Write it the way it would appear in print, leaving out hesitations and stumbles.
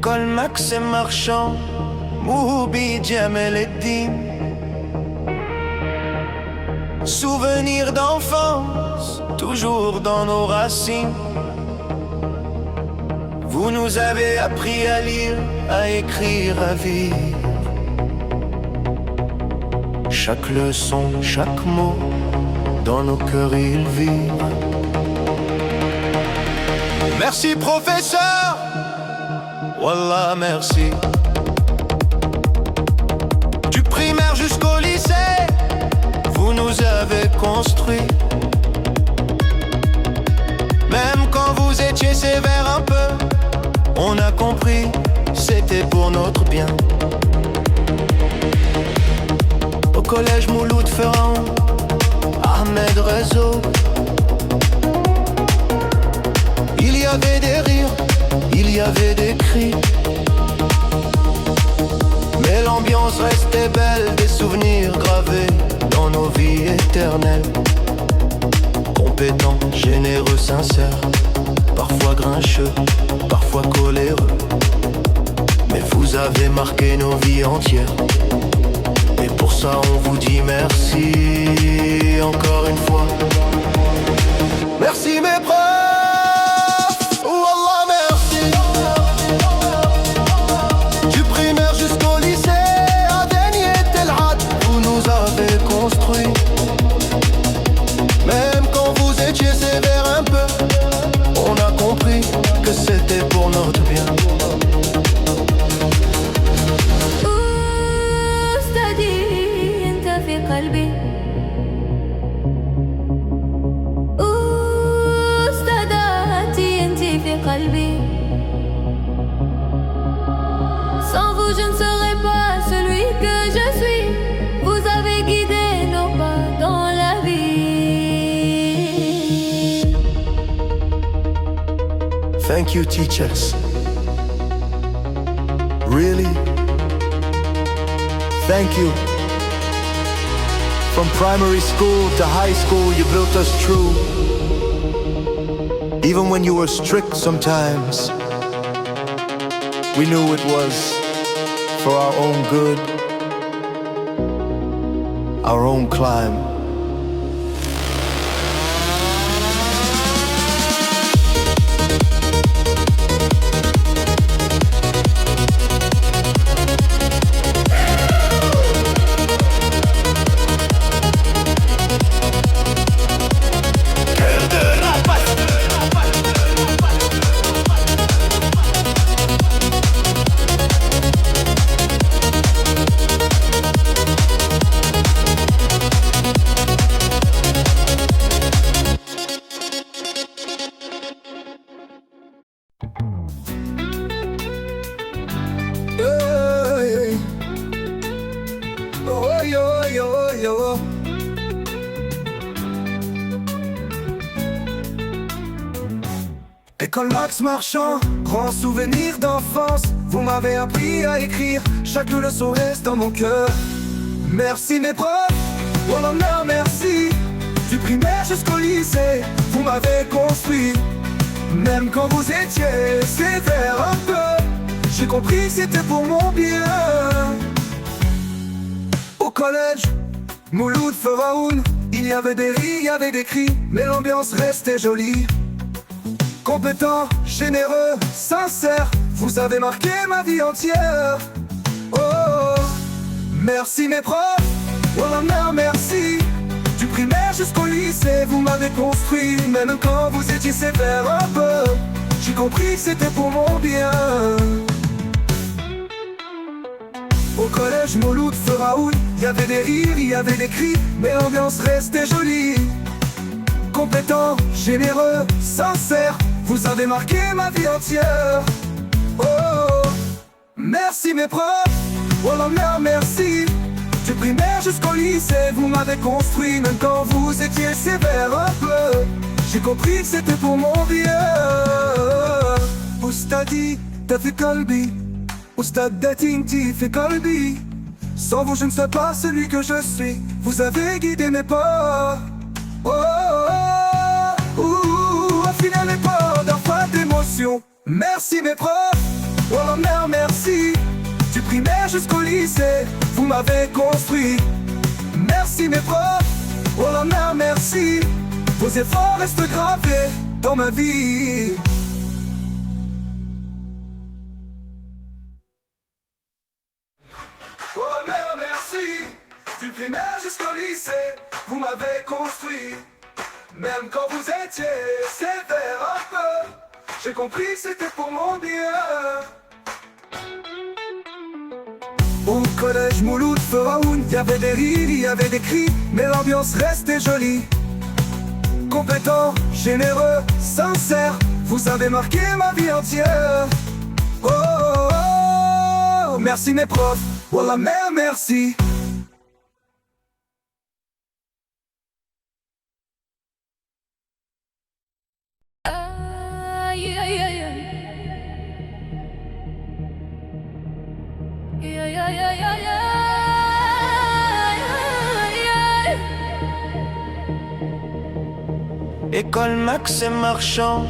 École Max et Marchand, Moubi, Djamel et Dim. Souvenirs d'enfance, toujours dans nos racines. Vous nous avez appris à lire, à écrire, à vivre. Chaque leçon, chaque mot, dans nos cœurs ils vivent. Merci professeur, Wallah merci. Du primaire jusqu'au lycée, vous nous avez construits. Même quand vous étiez sévère un peu, on a compris, c'était pour notre bien. Au collège Mouloud Ferrand, Ahmed Rezo, il y avait des rires, il y avait des cris, mais l'ambiance restait belle, des souvenirs gravés dans nos vies éternelles. Compétents, généreux, sincères, parfois grincheux, parfois coléreux, mais vous avez marqué nos vies entières. Et pour ça on vous dit merci encore une fois. Merci mes profs, Wallah merci. Du primaire jusqu'au lycée, Adeni et Telhat, vous nous avez construits. Même quand vous étiez sévère un peu, on a compris que c'était pour notre bien. قلبي أستاذاتي انتي في قلبي. Sans vous je ne serais pas celui que je suis. Vous avez guidé nos pas dans la vie. Thank you teachers. Really? Thank you. From primary school to high school, you built us true. Even when you were strict sometimes, we knew it was for our own good, our own climb. École Max Marchand, grand souvenir d'enfance. Vous m'avez appris à écrire, chaque leçon reste dans mon cœur. Merci mes profs, Wallah merci. Du primaire jusqu'au lycée, vous m'avez construit. Même quand vous étiez sévère un peu, j'ai compris que c'était pour mon bien. Au collège, Mouloud Feraoun, il y avait des rires, il y avait des cris, mais l'ambiance restait jolie. Compétent, généreux, sincère, vous avez marqué ma vie entière. Oh, merci mes profs, Wallah merci. Du primaire jusqu'au lycée, vous m'avez construit. Même quand vous étiez sévère un peu, j'ai compris que c'était pour mon bien. Au collège Mouloud Feraoun, il y avait des rires, il y avait des cris, mais l'ambiance restait jolie. Compétent, généreux, sincère, vous avez marqué ma vie entière. Oh, merci mes profs, Wallah merci. Du primaire jusqu'au lycée, vous m'avez construit. Même quand vous étiez sévère un peu, j'ai compris que c'était pour mon bien. Oustadi, t'as fait qalbi, Oustadati inti fait qalbi. Sans vous je ne serais pas celui que je suis. Vous avez guidé mes pas. Oh, affiné mes pas d'un d'émotion. Merci mes profs, Oh la mère, merci. Du primaire jusqu'au lycée, vous m'avez construit. Merci mes profs. Oh la mère, merci. Vos efforts restent gravés dans ma vie. Oh la mère, merci. Du primaire jusqu'au lycée, vous m'avez construit. Même quand vous étiez sévère un peu, j'ai compris que c'était pour mon bien. Au collège Mouloud Feraoun, y avait des rires, y avait des cris, mais l'ambiance restait jolie. Compétent, généreux, sincère, vous avez marqué ma vie entière. Oh, oh, oh, merci mes profs, oh la mère, merci. Aïe, aïe, aïe, aïe. Aïe, aïe, aïe, aïe, aïe, aïe. École Max et Marchand,